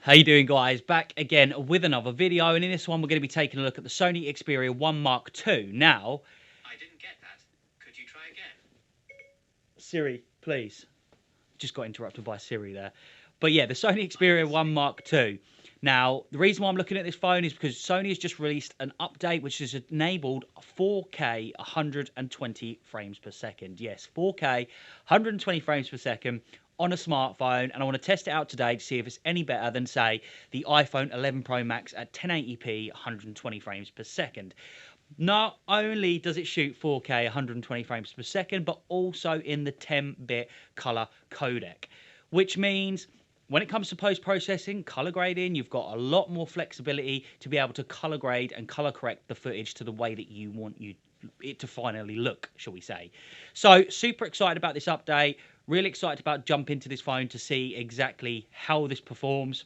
How you doing, guys? Back again with another video, and in this one we're going to be taking a look at the Sony Xperia 1 Mark II. Now, I didn't get that. Could you try again? Siri, please. Just got interrupted by Siri there. But yeah, the Sony Xperia 1 Mark II. Now, the reason why I'm looking at this phone is because Sony has just released an update which has enabled 4K 120 frames per second. Yes, 4K 120 frames per second on a smartphone, and I want to test it out today to see if it's any better than, say, the iPhone 11 Pro Max at 1080p 120 frames per second. Not only does it shoot 4K 120 frames per second, but also in the 10-bit color codec, which means when it comes to post-processing, color grading, you've got a lot more flexibility to be able to color grade and color correct the footage to the way that you want it to finally look, shall we say. So super excited about this update, really excited about jumping into this phone to see exactly how this performs.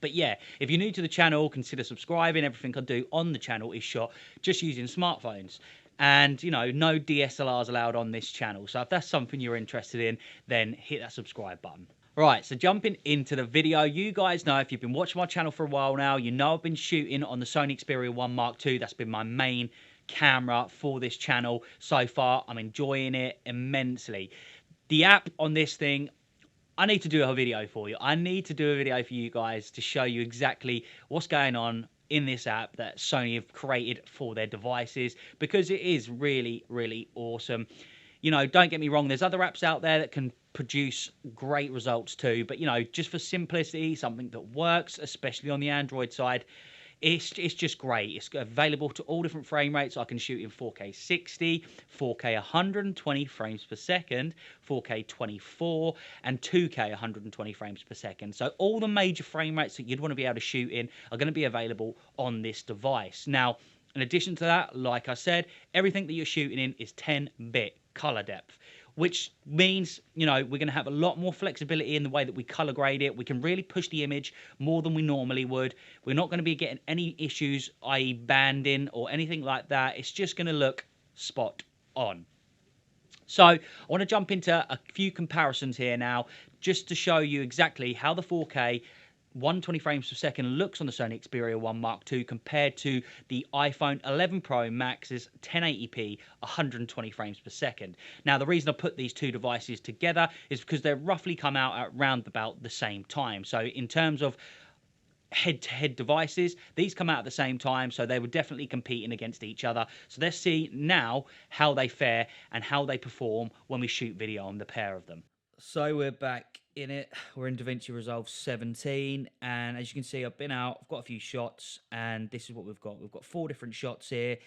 But yeah, if you're new to the channel, consider subscribing. Everything I do on the channel is shot just using smartphones. And, you know, no DSLRs allowed on this channel. So if that's something you're interested in, then hit that subscribe button. Right, so jumping into the video, you guys know, if you've been watching my channel for a while now, you know I've been shooting on the Sony Xperia 1 Mark II. That's been my main camera for this channel so far. I'm enjoying it immensely. The app on this thing, I need to do a video for you. I need to do a video for you guys to show you exactly what's going on in this app that Sony have created for their devices, because it is really, really awesome. You know, don't get me wrong, there's other apps out there that can produce great results too, but you know, just for simplicity, something that works, especially on the Android side, it's just great. It's available to all different frame rates. I can shoot in 4K 60, 4K 120 frames per second, 4K 24, and 2K 120 frames per second. So all the major frame rates that you'd want to be able to shoot in are going to be available on this device. Now, in addition to that, like I said, everything that you're shooting in is 10-bit color depth, which means, you know, we're going to have a lot more flexibility in the way that we color grade it. We can really push the image more than we normally would. We're not going to be getting any issues, i.e. banding or anything like that. It's just going to look spot on. So I want to jump into a few comparisons here now, just to show you exactly how the 4K 120 frames per second looks on the Sony Xperia 1 Mark II compared to the iPhone 11 Pro Max's 1080p 120 frames per second. Now, the reason I put these two devices together is because they roughly come out at round about the same time. So in terms of head-to-head devices, these come out at the same time, so they were definitely competing against each other. So let's see now how they fare and how they perform when we shoot video on the pair of them. So we're back in it. We're in DaVinci Resolve 17, and as you can see, I've been out, I've got a few shots, and this is what we've got. We've got 4 different shots here.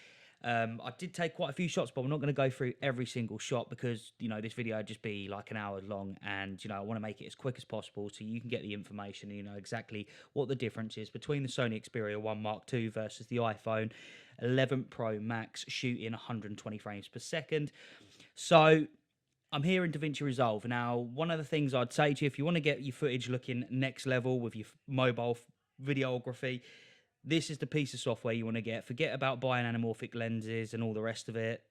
I did take quite a few shots, but I'm not going to go through every single shot because, you know, this video would just be like an hour long, and, you know, I want to make it as quick as possible so you can get the information and you know exactly what the difference is between the Sony Xperia 1 Mark II versus the iPhone 11 Pro Max shooting 120 frames per second. So I'm here in DaVinci Resolve. Now, one of the things I'd say to you, if you want to get your footage looking next level with your mobile videography, this is the piece of software you want to get. Forget about buying anamorphic lenses and all the rest of it.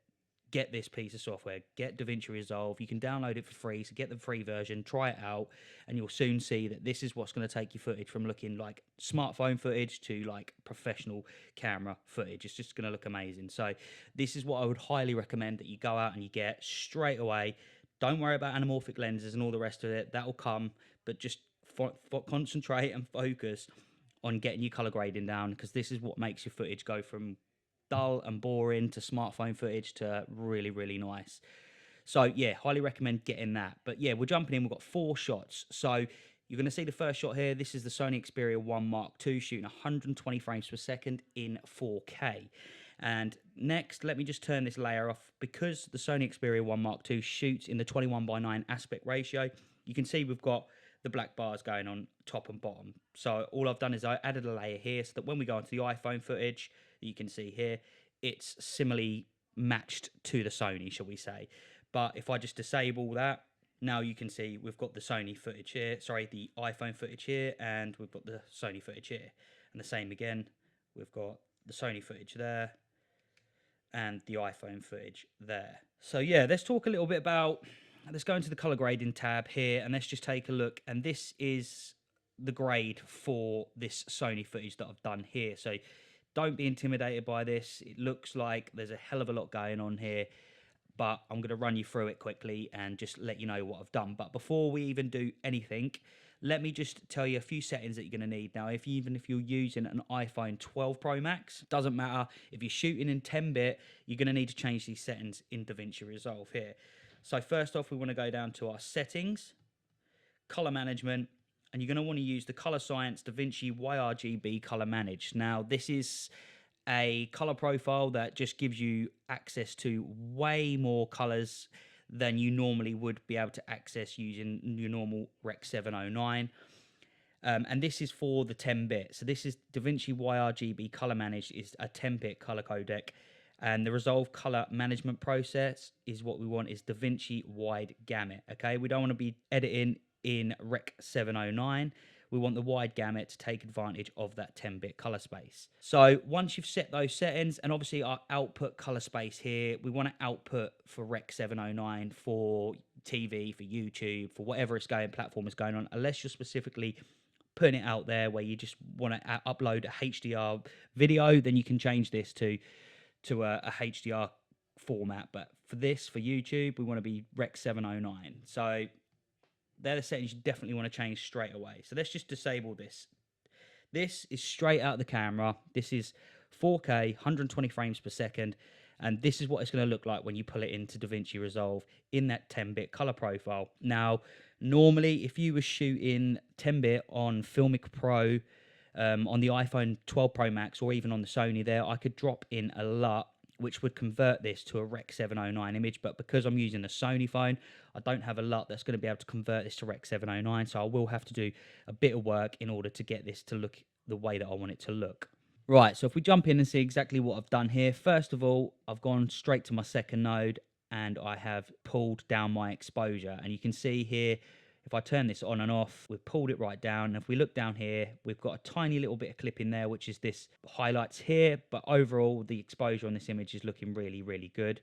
Get this piece of software. Get DaVinci Resolve. You can download it for free, so get the free version, try it out, and you'll soon see that this is what's going to take your footage from looking like smartphone footage to like professional camera footage. It's just going to look amazing. So this is what I would highly recommend that you go out and you get straight away. Don't worry about anamorphic lenses and all the rest of it. That will come, but just concentrate and focus on getting your color grading down, because this is what makes your footage go from dull and boring to smartphone footage to really, really nice. So yeah, highly recommend getting that. But yeah, we're jumping in. We've got 4 shots. So you're going to see the first shot here. This is the Sony Xperia 1 Mark II shooting 120 frames per second in 4K. And next, let me just turn this layer off. Because the Sony Xperia 1 Mark II shoots in the 21:9 aspect ratio, you can see we've got the black bars going on top and bottom. So all I've done is I added a layer here so that when we go into the iPhone footage, you can see here, it's similarly matched to the Sony, shall we say. But if I just disable that, now you can see we've got the Sony footage here, sorry, the iPhone footage here, and we've got the Sony footage here. And the same again, we've got the Sony footage there and the iPhone footage there. So yeah, let's talk a little bit about let's go into the color grading tab here, and let's just take a look. And this is the grade for this Sony footage that I've done here. So don't be intimidated by this. It looks like there's a hell of a lot going on here, but I'm going to run you through it quickly and just let you know what I've done. But before we even do anything, let me just tell you a few settings that you're going to need. Now, even if you're using an iPhone 12 Pro Max, doesn't matter. If you're shooting in 10-bit, you're going to need to change these settings in DaVinci Resolve here. So first off, we want to go down to our settings, color management, and you're going to want to use the Color Science DaVinci YRGB Color Manage. Now, this is a color profile that just gives you access to way more colors than you normally would be able to access using your normal Rec 709. And this is for the 10-bit. So this is DaVinci YRGB Color Manage, is a 10-bit color codec. And the Resolve color management process is what we want, is DaVinci wide gamut. Okay, we don't want to be editing in Rec 709. We want the wide gamut to take advantage of that 10-bit color space. So once you've set those settings, and obviously our output color space here, we want to output for Rec 709 for TV, for YouTube, for whatever platform is going on, unless you're specifically putting it out there where you just want to upload a HDR video, then you can change this to a HDR format. But for this, for YouTube, we want to be Rec 709. So they're the settings you definitely want to change straight away. So let's just disable this. This is straight out of the camera. This is 4K, 120 frames per second. And this is what it's going to look like when you pull it into DaVinci Resolve in that 10-bit color profile. Now, normally, if you were shooting 10-bit on Filmic Pro, on the iPhone 12 Pro Max, or even on the Sony there, I could drop in a LUT, which would convert this to a Rec 709 image. But because I'm using a Sony phone, I don't have a LUT that's going to be able to convert this to Rec 709. So I will have to do a bit of work in order to get this to look the way that I want it to look. Right, so if we jump in and see exactly what I've done here, first of all, I've gone straight to my second node and I have pulled down my exposure. And you can see here, if I turn this on and off, we've pulled it right down. And if we look down here, we've got a tiny little bit of clip in there, which is this highlights here. But overall, the exposure on this image is looking really, really good.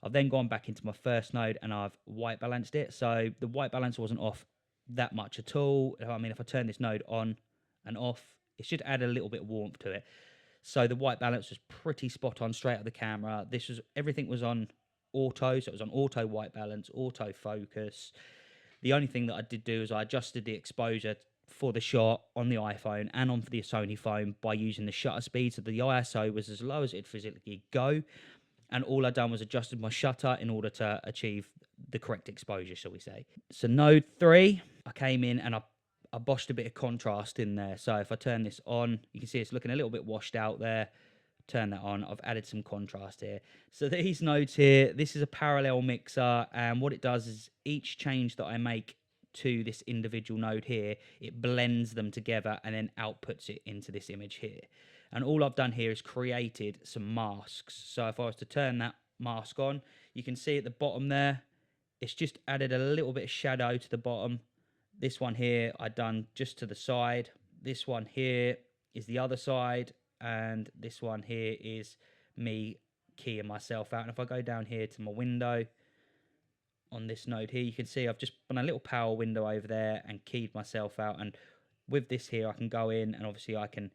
I've then gone back into my first node and I've white balanced it. So the white balance wasn't off that much at all. I mean, if I turn this node on and off, it should add a little bit of warmth to it. So the white balance was pretty spot on straight out of the camera. Everything was on auto, so it was on auto white balance, auto focus. The only thing that I did do is I adjusted the exposure for the shot on the iPhone and on the Sony phone by using the shutter speed. So the ISO was as low as it physically go. And all I done was adjusted my shutter in order to achieve the correct exposure, shall we say. So node 3, I came in and I boshed a bit of contrast in there. So if I turn this on, you can see it's looking a little bit washed out there. Turn that on. I've added some contrast here. So these nodes here, this is a parallel mixer, and what it does is each change that I make to this individual node here, it blends them together and then outputs it into this image here. And all I've done here is created some masks. So if I was to turn that mask on, you can see at the bottom there, it's just added a little bit of shadow to the bottom. This one here I done just to the side. This one here is the other side. And this one here is me keying myself out. And if I go down here to my window on this node here, you can see I've just done a little power window over there and keyed myself out. And with this here, I can go in and obviously I can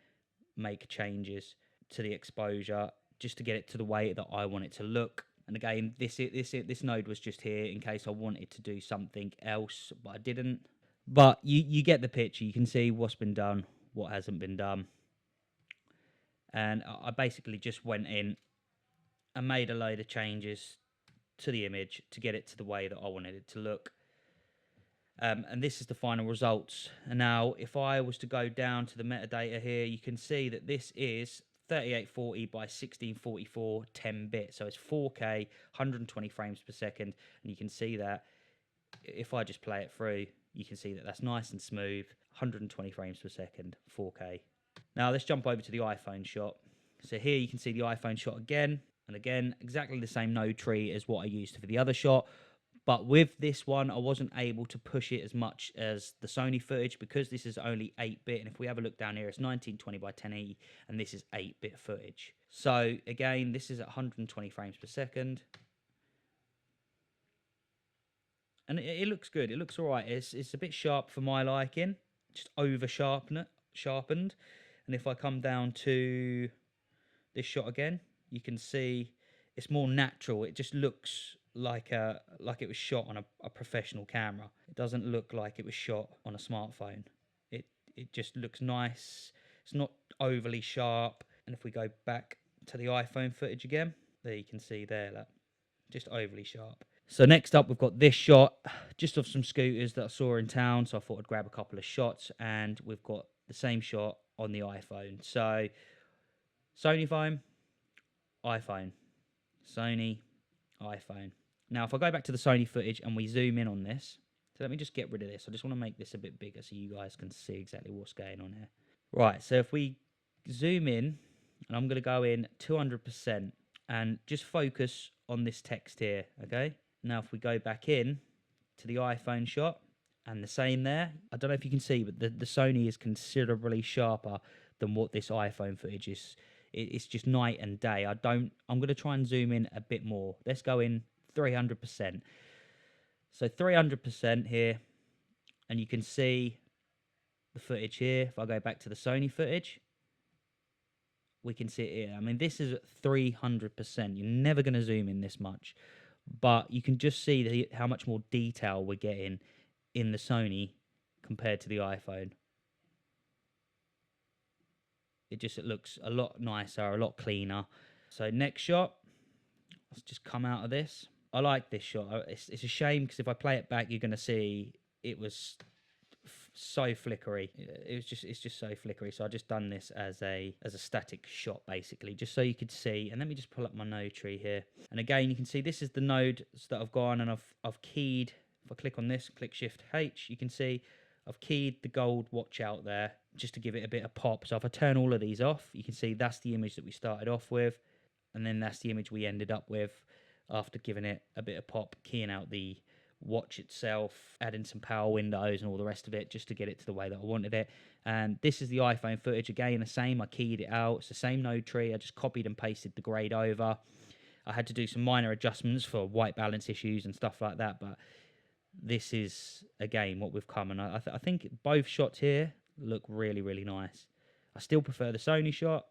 make changes to the exposure just to get it to the way that I want it to look. And again, this node was just here in case I wanted to do something else, but I didn't. But you get the picture. You can see what's been done, what hasn't been done. And I basically just went in and made a load of changes to the image to get it to the way that I wanted it to look. And this is the final results. And now, if I was to go down to the metadata here, you can see that this is 3840 by 1644 10-bit. So it's 4K, 120 frames per second. And you can see that if I just play it through, you can see that that's nice and smooth, 120 frames per second, 4K. Now let's jump over to the iPhone shot. So here you can see the iPhone shot again, and again, exactly the same node tree as what I used for the other shot. But with this one, I wasn't able to push it as much as the Sony footage because this is only 8-bit. And if we have a look down here, it's 1920 by 1080, and this is 8-bit footage. So again, this is at 120 frames per second. and it looks good. It looks all right. It's a bit sharp for my liking, just over sharpened. And if I come down to this shot again, you can see it's more natural. It just looks like it was shot on a professional camera. It doesn't look like it was shot on a smartphone. It just looks nice. It's not overly sharp. And if we go back to the iPhone footage again, there you can see there that just overly sharp. So next up, we've got this shot just of some scooters that I saw in town. So I thought I'd grab a couple of shots, and we've got the same shot on the iPhone. So Sony phone, iPhone, Sony, iPhone. Now, if I go back to the Sony footage and we zoom in on this, so let me just get rid of this. I just want to make this a bit bigger so you guys can see exactly what's going on here. Right, so if we zoom in, and I'm going to go in 200% and just focus on this text here, okay? Now, if we go back in to the iPhone shot, and the same there, I don't know if you can see, but the Sony is considerably sharper than what this iPhone footage is. It's just night and day. I'm going to try and zoom in a bit more. Let's go in 300%. So 300% here, and you can see the footage here. If I go back to the Sony footage, we can see it here. I mean, this is at 300%. You're never going to zoom in this much, but you can just see how much more detail we're getting in the Sony compared to the iPhone. It looks a lot nicer, a lot cleaner. So next shot, let's just come out of this. I like this shot. It's a shame because if I play it back, you're going to see it was so flickery. It's just so flickery. So I just done this as a static shot basically, just so you could see. And let me just pull up my node tree here. And again, you can see this is the nodes that I've gone and I've keyed. If I click on this, click Shift H, you can see I've keyed the gold watch out there just to give it a bit of pop. So if I turn all of these off, you can see that's the image that we started off with, and then that's the image we ended up with after giving it a bit of pop, keying out the watch itself, adding some power windows and all the rest of it just to get it to the way that I wanted it. And this is the iPhone footage again, the same. I keyed it out. It's the same node tree. I just copied and pasted the grade over. I had to do some minor adjustments for white balance issues and stuff like that, but this is again what we've come. And I think both shots here look really, really nice. I still prefer the Sony shot,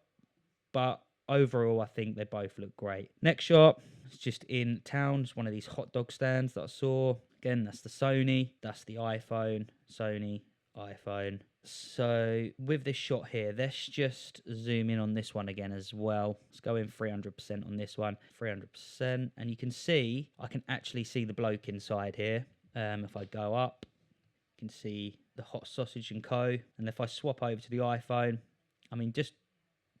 but overall I think they both look great. Next shot, it's just in town. It's one of these hot dog stands that I saw. Again, that's the Sony, that's the iPhone, Sony, iPhone. So with this shot here, let's just zoom in on this one again as well. Let's go in 300% on this one, 300%. And you can see, I can actually see the bloke inside here. If I go up, you can see the Hot Sausage and Co. And if I swap over to the iPhone, I mean, just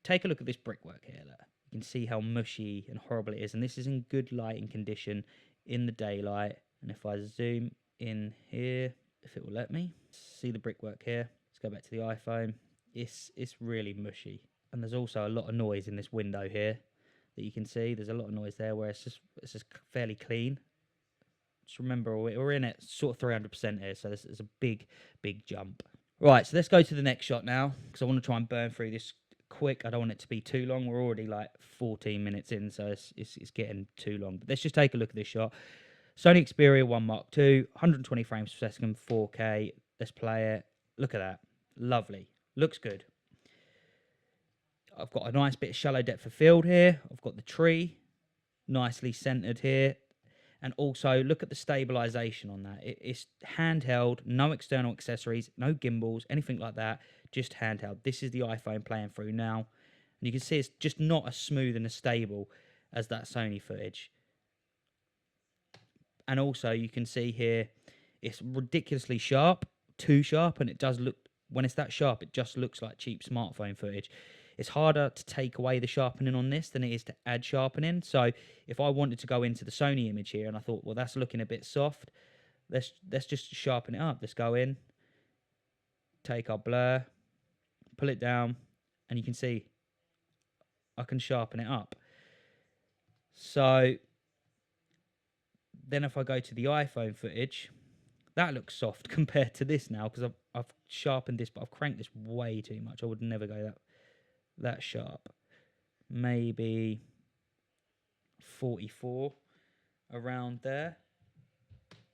take a look at this brickwork here. Look. You can see how mushy and horrible it is. And this is in good lighting condition in the daylight. And if I zoom in here, if it will let me, see the brickwork here. Let's go back to the iPhone. It's really mushy. And there's also a lot of noise in this window here that you can see. There's a lot of noise there where it's just fairly clean. Just remember, we're in at sort of 300% here, so this is a big jump. Right, so let's go to the next shot now, because I want to try and burn through this quick. I don't want it to be too long. We're already like 14 minutes in, so it's getting too long. But let's just take a look at this shot. Sony Xperia 1 Mark II, 120 frames per second, 4K. Let's play it. Look at that. Lovely. Looks good. I've got a nice bit of shallow depth of field here. I've got the tree nicely centered here. And also, look at the stabilization on that. It's handheld, no external accessories, no gimbals, anything like that, just handheld. This is the iPhone playing through now. And you can see it's just not as smooth and as stable as that Sony footage. And also, you can see here, it's ridiculously sharp, too sharp, and it does look, when it's that sharp, it just looks like cheap smartphone footage. It's harder to take away the sharpening on this than it is to add sharpening. So if I wanted to go into the Sony image here and I thought, well, that's looking a bit soft, let's just sharpen it up. Let's go in, take our blur, pull it down, and you can see I can sharpen it up. So then if I go to the iPhone footage, that looks soft compared to this now because I've sharpened this, but I've cranked this way too much. I would never go that sharp. Maybe 44 around there.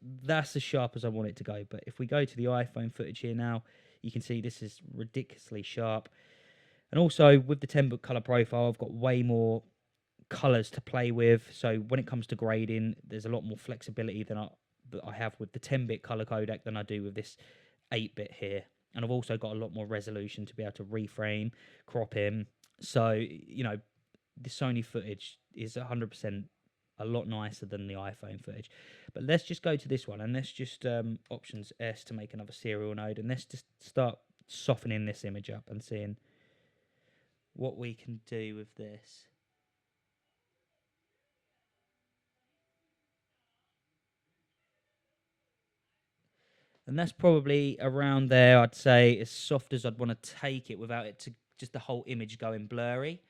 that's as sharp as I want it to go. But if we go to the iPhone footage here now, you can see this is ridiculously sharp. And also with the 10-bit color profile, I've got way more colors to play with. So when it comes to grading, there's a lot more flexibility that I have with the 10-bit color codec than I do with this 8-bit here. And I've also got a lot more resolution to be able to reframe, crop in. So, you know, the Sony footage is 100% a lot nicer than the iPhone footage. But let's just go to this one, and let's just Options S to make another serial node, and let's just start softening this image up and seeing what we can do with this. And that's probably around there, I'd say, as soft as I'd want to take it without it to just the whole image going blurry.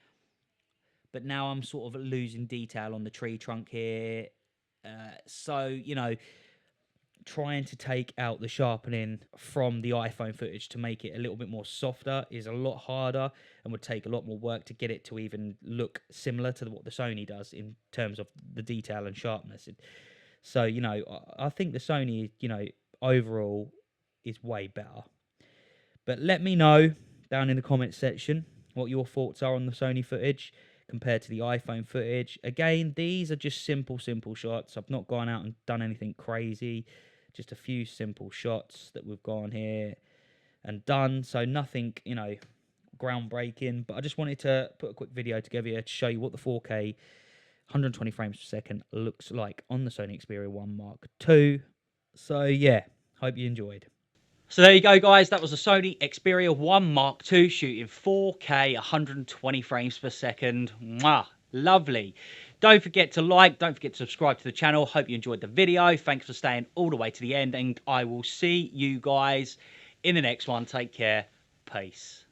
But now I'm sort of losing detail on the tree trunk here. So, you know, trying to take out the sharpening from the iPhone footage to make it a little bit more softer is a lot harder and would take a lot more work to get it to even look similar to what the Sony does in terms of the detail and sharpness. So, you know, I think the Sony, you know, overall is way better. But let me know down in the comments section what your thoughts are on the Sony footage compared to the iPhone footage. Again, these are just simple shots. I've not gone out and done anything crazy. Just a few simple shots that we've gone here and done. So nothing, you know, groundbreaking. But I just wanted to put a quick video together here to show you what the 4K 120 frames per second looks like on the Sony Xperia 1 Mark II. So yeah, hope you enjoyed. So there you go, guys. That was the Sony Xperia 1 Mark II shooting 4K 120 frames per second. Mwah, lovely. Don't forget to like, don't forget to subscribe to the channel. Hope you enjoyed the video. Thanks for staying all the way to the end, and I will see you guys in the next one. Take care. Peace.